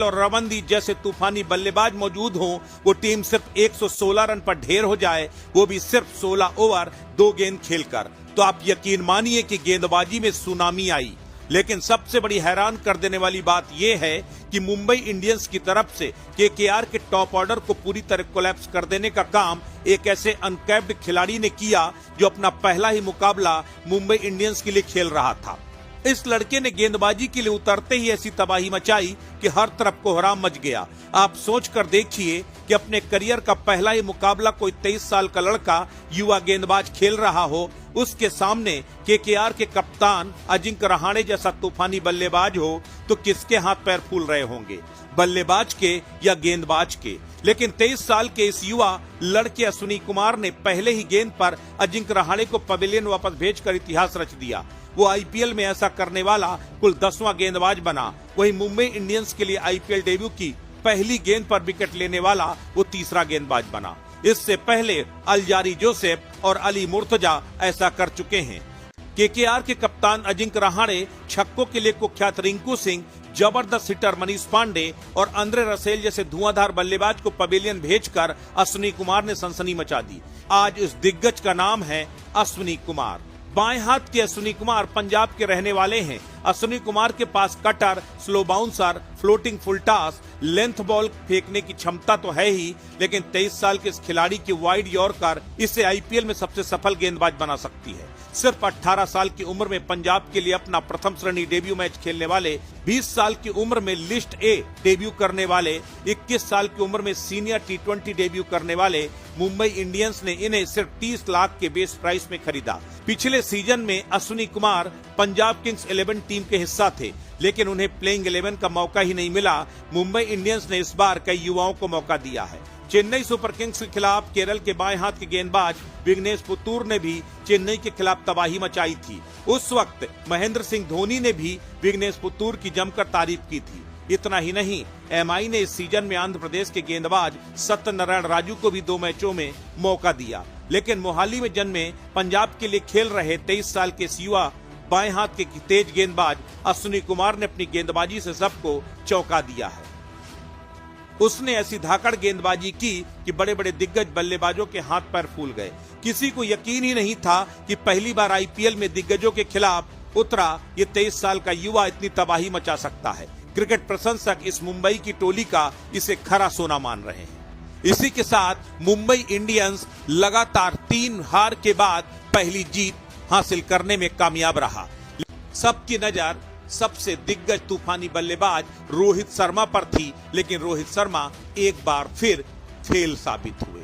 और रवंदी जैसे तूफानी बल्लेबाज मौजूद हों, वो टीम सिर्फ 116 रन पर ढेर हो जाए, वो भी सिर्फ 16 ओवर 2 गेंद खेलकर, तो आप यकीन मानिए कि गेंदबाजी में सुनामी आई। लेकिन सबसे बड़ी हैरान कर देने वाली बात यह है कि मुंबई इंडियंस की तरफ से केकेआर के टॉप ऑर्डर को पूरी तरह कोलैप्स कर देने का काम एक ऐसे अनकैप्ड खिलाड़ी ने किया जो अपना पहला ही मुकाबला मुंबई इंडियंस के लिए खेल रहा था। इस लड़के ने गेंदबाजी के लिए उतरते ही ऐसी तबाही मचाई कि हर तरफ कोहराम मच गया। आप सोच कर देखिए कि अपने करियर का पहला ही मुकाबला कोई 23 साल का लड़का युवा गेंदबाज खेल रहा हो, उसके सामने केकेआर के कप्तान अजिंक्य रहाणे जैसा तूफानी बल्लेबाज हो, तो किसके हाथ पैर फूल रहे होंगे, बल्लेबाज के या गेंदबाज के। लेकिन 23 साल के इस युवा लड़के अश्विनी कुमार ने पहले ही गेंद पर अजिंक्य रहाणे को पवेलियन वापस भेजकर इतिहास रच दिया। वो आईपीएल में ऐसा करने वाला कुल 10वां गेंदबाज बना। वहीं मुंबई इंडियंस के लिए आईपीएल डेब्यू की पहली गेंद पर विकेट लेने वाला वो तीसरा गेंदबाज बना। इससे पहले अलजारी जोसेफ और अली मुर्तजा ऐसा कर चुके हैं। केकेआर के कप्तान अजिंक्य रहाणे, छक्कों के लिए कुख्यात रिंकू सिंह, जबरदस्त हिटर मनीष पांडे और आंद्रे रसेल जैसे धुआंधार बल्लेबाज को पवेलियन भेजकर अश्विनी कुमार ने सनसनी मचा दी। आज इस दिग्गज का नाम है अश्विनी कुमार। बाएं हाथ के अश्विनी कुमार पंजाब के रहने वाले हैं। अश्विनी कुमार के पास cutter, slow bouncer, floating full toss, length ball फेंकने की क्षमता तो है ही, लेकिन 23 साल के इस खिलाड़ी की वाइड यॉर्कर इसे आईपीएल में सबसे सफल गेंदबाज बना सकती है। सिर्फ 18 साल की उम्र में पंजाब के लिए अपना प्रथम श्रेणी डेब्यू मैच खेलने वाले, 20 साल की उम्र में लिस्ट ए डेब्यू करने वाले, 21 साल की उम्र में सीनियर T20 डेब्यू करने वाले मुंबई इंडियंस ने इन्हें सिर्फ 30 लाख के बेस प्राइस में खरीदा। पिछले सीजन में अश्विनी कुमार पंजाब किंग्स 11 टीम के हिस्सा थे, लेकिन उन्हें प्लेइंग 11 का मौका ही नहीं मिला। मुंबई इंडियंस ने इस बार कई युवाओं को मौका दिया है। चेन्नई सुपर किंग्स के खिलाफ केरल के बाएं हाथ के गेंदबाज विघ्नेश पुतूर ने भी चेन्नई के खिलाफ तबाही मचाई थी। उस वक्त महेंद्र सिंह धोनी ने भी विघ्नेश पुतूर की जमकर तारीफ की थी। इतना ही नहीं, एमआई ने इस सीजन में आंध्र प्रदेश के गेंदबाज सत्यनारायण राजू को भी 2 मैचों में मौका दिया। लेकिन मोहाली में जन्मे, पंजाब के लिए खेल रहे 23 साल के युवा बाएं हाथ के तेज गेंदबाज अश्विनी कुमार ने अपनी गेंदबाजी से सबको चौंका दिया है। उसने ऐसी धाकड़ गेंदबाजी की कि बड़े बड़े दिग्गज बल्लेबाजों के हाथ पैर फूल गए। किसी को यकीन ही नहीं था कि पहली बार आईपीएल में दिग्गजों के खिलाफ उतरा ये 23 साल का युवा इतनी तबाही मचा सकता है। क्रिकेट प्रशंसक इस मुंबई की टोली का इसे खरा सोना मान रहे हैं। इसी के साथ मुंबई इंडियंस लगातार 3 हार के बाद पहली जीत हासिल करने में कामयाब रहा। सबकी नजर सबसे दिग्गज तूफानी बल्लेबाज रोहित शर्मा पर थी, लेकिन रोहित शर्मा एक बार फिर फेल साबित हुए।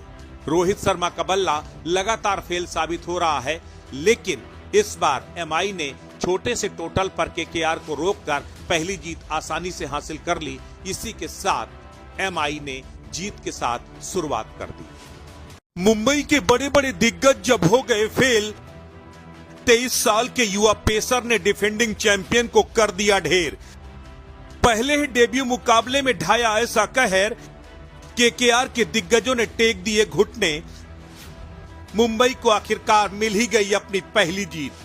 रोहित शर्मा का बल्ला लगातार फेल साबित हो रहा है, लेकिन इस बार एमआई ने छोटे से टोटल पर केकेआर को रोककर पहली जीत आसानी से हासिल कर ली। इसी के साथ एमआई ने जीत के साथ शुरुआत कर दी। मुंबई के बड़े बड़े दिग्गज जब हो गए फेल, 23 साल के युवा पेसर ने डिफेंडिंग चैंपियन को कर दिया ढेर। पहले ही डेब्यू मुकाबले में ढाया ऐसा कहर, केकेआर के दिग्गजों ने टेक दिए घुटने। मुंबई को आखिरकार मिल ही गई अपनी पहली जीत।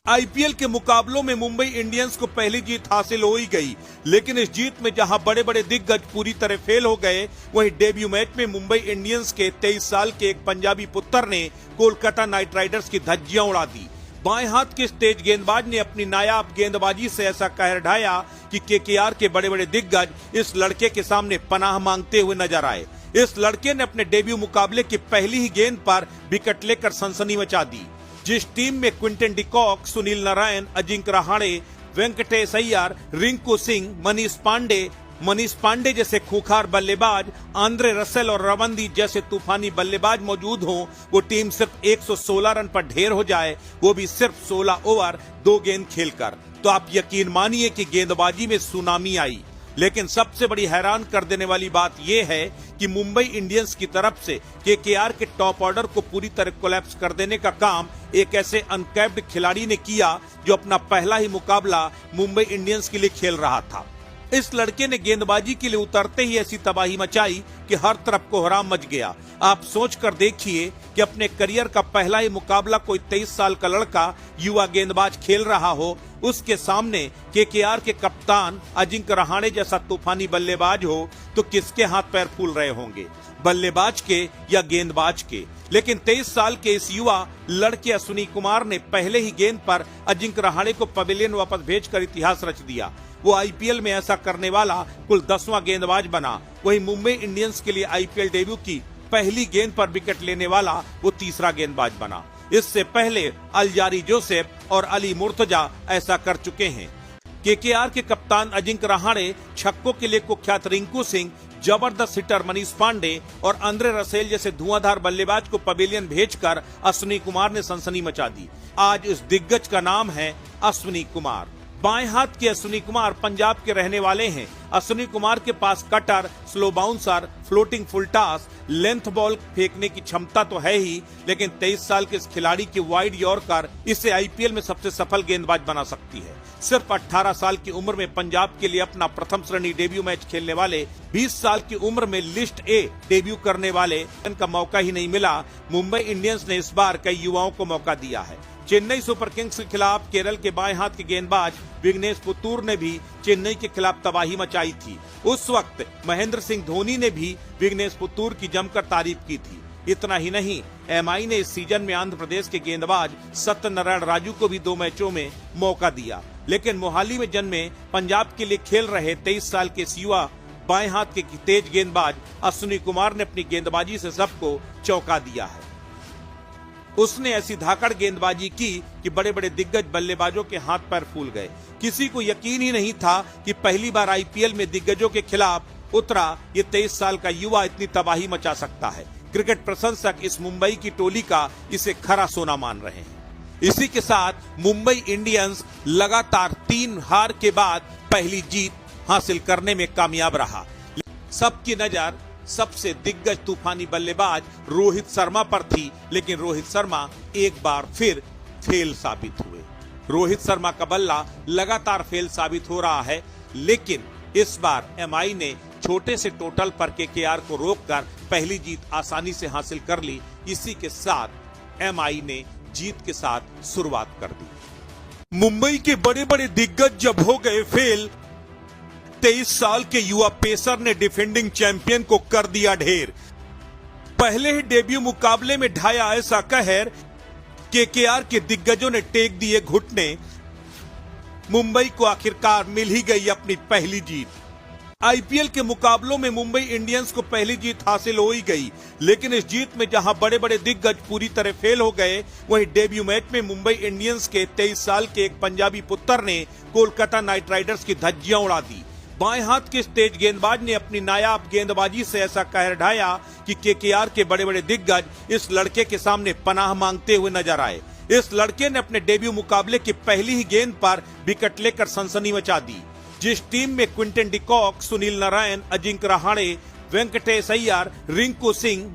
आईपीएल के मुकाबलों में मुंबई इंडियंस को पहली जीत हासिल हो ही गई, लेकिन इस जीत में जहां बड़े बड़े दिग्गज पूरी तरह फेल हो गए, वहीं डेब्यू मैच में मुंबई इंडियंस के 23 साल के एक पंजाबी पुत्र ने कोलकाता नाइट राइडर्स की धज्जियां उड़ा दी। बाएं हाथ के तेज गेंदबाज ने अपनी नायाब गेंदबाजी से ऐसा कहर ढाया कि केकेआर के बड़े बड़े दिग्गज इस लड़के के सामने पनाह मांगते हुए नजर आए। इस लड़के ने अपने डेब्यू मुकाबले की पहली ही गेंद पर विकेट लेकर सनसनी मचा दी। जिस टीम में क्विंटन डिकॉक, सुनील नारायण, अजिंक्य रहाणे, वेंकटेश अय्यर, रिंकू सिंह, मनीष पांडे जैसे खूंखार बल्लेबाज, आंद्रे रसेल और रवंदी जैसे तूफानी बल्लेबाज मौजूद हों, वो टीम सिर्फ 116 रन पर ढेर हो जाए, वो भी सिर्फ 16 ओवर 2 गेंद खेलकर, तो आप यकीन मानिए कि गेंदबाजी में सुनामी आई। लेकिन सबसे बड़ी हैरान कर देने वाली बात यह है कि मुंबई इंडियंस की तरफ से केकेआर के टॉप ऑर्डर को पूरी तरह कोलैप्स कर देने का काम एक ऐसे अनकैप्ड खिलाड़ी ने किया जो अपना पहला ही मुकाबला मुंबई इंडियंस के लिए खेल रहा था। इस लड़के ने गेंदबाजी के लिए उतरते ही ऐसी तबाही मचाई कि हर तरफ कोहराम मच गया। आप सोच कर देखिए कि अपने करियर का पहला ही मुकाबला कोई 23 साल का लड़का युवा गेंदबाज खेल रहा हो, उसके सामने केकेआर के कप्तान अजिंक्य रहाणे जैसा तूफानी बल्लेबाज हो, तो किसके हाथ पैर फूल रहे होंगे, बल्लेबाज के या गेंदबाज के। लेकिन 23 साल के इस युवा लड़के अश्विनी कुमार ने पहले ही गेंद पर अजिंक्य रहाणे को पवेलियन वापस भेजकर इतिहास रच दिया। वो आईपीएल में ऐसा करने वाला कुल 10वां गेंदबाज बना। वहीं मुंबई इंडियंस के लिए आईपीएल डेब्यू की पहली गेंद पर विकेट लेने वाला वो तीसरा गेंदबाज बना। इससे पहले अलजारी जोसेफ और अली मुर्तजा ऐसा कर चुके हैं। केकेआर के कप्तान अजिंक्य रहाणे, छक्कों के लिए कुख्यात रिंकू सिंह, जबरदस्त हिटर मनीष पांडे और आंद्रे रसेल जैसे धुआंधार बल्लेबाज को पवेलियन भेजकर अश्विनी कुमार ने सनसनी मचा दी। आज इस दिग्गज का नाम है अश्विनी कुमार। बाएं हाथ के अश्विनी कुमार पंजाब के रहने वाले हैं। अश्विनी कुमार के पास cutter, slow bouncer, floating full toss, length ball फेंकने की क्षमता तो है ही, लेकिन 23 साल के इस खिलाड़ी की वाइड यॉर्कर इसे आईपीएल में सबसे सफल गेंदबाज बना सकती है। सिर्फ 18 साल की उम्र में पंजाब के लिए अपना प्रथम श्रेणी डेब्यू मैच खेलने वाले, 20 साल की उम्र में लिस्ट ए डेब्यू करने वाले का मौका ही नहीं मिला। मुंबई इंडियंस ने इस बार कई युवाओं को मौका दिया है। चेन्नई सुपर किंग्स के खिलाफ केरल के बाएं हाथ के गेंदबाज विघ्नेश पुतूर ने भी चेन्नई के खिलाफ तबाही मचाई थी। उस वक्त महेंद्र सिंह धोनी ने भी विघ्नेश पुतूर की जमकर तारीफ की थी। इतना ही नहीं, एमआई ने इस सीजन में आंध्र प्रदेश के गेंदबाज सत्यनारायण राजू को भी 2 मैचों में मौका दिया। लेकिन मोहाली में जन्मे पंजाब के लिए खेल रहे 23 साल के युवा बाएं हाथ के तेज गेंदबाज अश्विनी कुमार ने अपनी गेंदबाजी से सबको चौंका दिया है। उसने ऐसी धाकड़ गेंदबाजी की कि बड़े बड़े दिग्गज बल्लेबाजों के हाथ पैर फूल गए। किसी को यकीन ही नहीं था कि पहली बार आईपीएल में दिग्गजों के खिलाफ उतरा ये 23 साल का युवा इतनी तबाही मचा सकता है। क्रिकेट प्रशंसक इस मुंबई की टोली का इसे खरा सोना मान रहे हैं। इसी के साथ मुंबई इंडियंस लगातार 3 हार के बाद पहली जीत हासिल करने में कामयाब रहा। सबकी नजर सबसे दिग्गज तूफानी बल्लेबाज रोहित शर्मा पर थी, लेकिन रोहित शर्मा एक बार फिर फेल साबित हुए। रोहित शर्मा का बल्ला लगातार फेल साबित हो रहा है, लेकिन इस बार एमआई ने छोटे से टोटल पर केकेआर को रोककर पहली जीत आसानी से हासिल कर ली। इसी के साथ एमआई ने जीत के साथ शुरुआत कर दी। मुंबई के बड़े बड़े दिग्गज जब हो गए फेल, 23 साल के युवा पेसर ने डिफेंडिंग चैंपियन को कर दिया ढेर। पहले ही डेब्यू मुकाबले में ढाया ऐसा कहर, केकेआर के दिग्गजों ने टेक दिए घुटने। मुंबई को आखिरकार मिल ही गई अपनी पहली जीत। आईपीएल के मुकाबलों में मुंबई इंडियंस को पहली जीत हासिल हो ही गई, लेकिन इस जीत में जहां बड़े बड़े दिग्गज पूरी तरह फेल हो गए, वहीं डेब्यू मैच में मुंबई इंडियंस के 23 साल के एक पंजाबी पुत्र ने कोलकाता नाइट राइडर्स की धज्जियां उड़ा दी। बाएं हाथ के तेज गेंदबाज ने अपनी नायाब गेंदबाजी से ऐसा कहर ढाया कि केकेआर के बड़े बड़े दिग्गज इस लड़के के सामने पनाह मांगते हुए नजर आए। इस लड़के ने अपने डेब्यू मुकाबले की पहली ही गेंद पर विकेट लेकर सनसनी मचा दी। जिस टीम में क्विंटन डिकॉक, सुनील नारायण, अजिंक्य रहाणे, वेंकटेश अय्यर, रिंकू सिंह,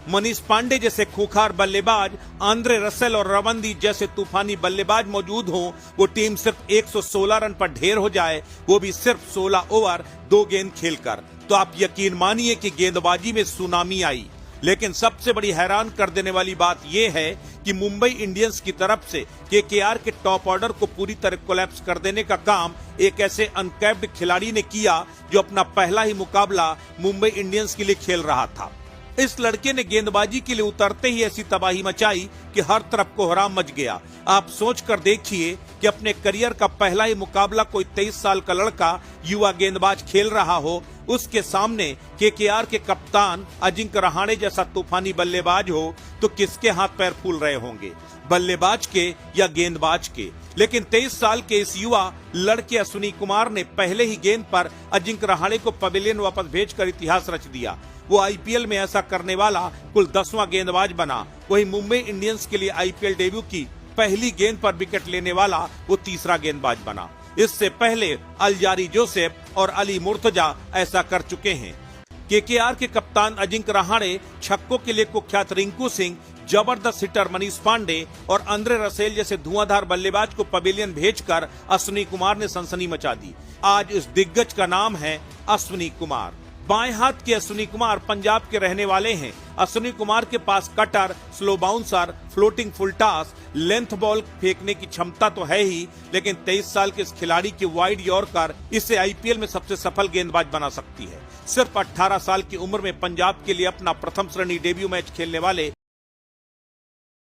मनीष पांडे जैसे खूंखार बल्लेबाज, आंद्रे रसेल और रवंदी जैसे तूफानी बल्लेबाज मौजूद हों, वो टीम सिर्फ 116 रन पर ढेर हो जाए, वो भी सिर्फ 16 ओवर 2 गेंद खेलकर, तो आप यकीन मानिए कि गेंदबाजी में सुनामी आई। लेकिन सबसे बड़ी हैरान कर देने वाली बात यह है कि मुंबई इंडियंस की तरफ से केकेआर के टॉप ऑर्डर को पूरी तरह कोलैप्स कर देने का काम एक ऐसे अनकैप्ड खिलाड़ी ने किया जो अपना पहला ही मुकाबला मुंबई इंडियंस के लिए खेल रहा था। इस लड़के ने गेंदबाजी के लिए उतरते ही ऐसी तबाही मचाई कि हर तरफ कोहराम मच गया। आप सोच कर देखिए कि अपने करियर का पहला ही मुकाबला कोई 23 साल का लड़का युवा गेंदबाज खेल रहा हो, उसके सामने केकेआर के कप्तान अजिंक्य रहाणे जैसा तूफानी बल्लेबाज हो, तो किसके हाथ पैर फूल रहे होंगे, बल्लेबाज के या गेंदबाज के। लेकिन 23 साल के इस युवा लड़के अश्विनी कुमार ने पहले ही गेंद पर अजिंक्य रहाणे को पवेलियन वापस भेजकर इतिहास रच दिया। वो आईपीएल में ऐसा करने वाला कुल 10वां गेंदबाज बना। वहीं मुंबई इंडियंस के लिए आईपीएल डेब्यू की पहली गेंद पर विकेट लेने वाला वो तीसरा गेंदबाज बना। इससे पहले अलजारी जोसेफ और अली मुर्तजा ऐसा कर चुके हैं। केकेआर के कप्तान अजिंक्य रहाणे, छक्कों के लिए कुख्यात रिंकू सिंह, जबरदस्त हिटर मनीष पांडे और अंद्रे रसेल जैसे धुआंधार बल्लेबाज को पवेलियन भेजकर अश्विनी कुमार ने सनसनी मचा दी। आज इस दिग्गज का नाम है अश्विनी कुमार। बाएं हाथ के अश्विनी कुमार पंजाब के रहने वाले हैं। अश्विनी कुमार के पास cutter, slow bouncer, floating full toss, length ball फेंकने की क्षमता तो है ही, लेकिन 23 साल के इस खिलाड़ी की वाइड यॉर्कर इसे आईपीएल में सबसे सफल गेंदबाज बना सकती है। सिर्फ 18 साल की उम्र में पंजाब के लिए अपना प्रथम श्रेणी डेब्यू मैच खेलने वाले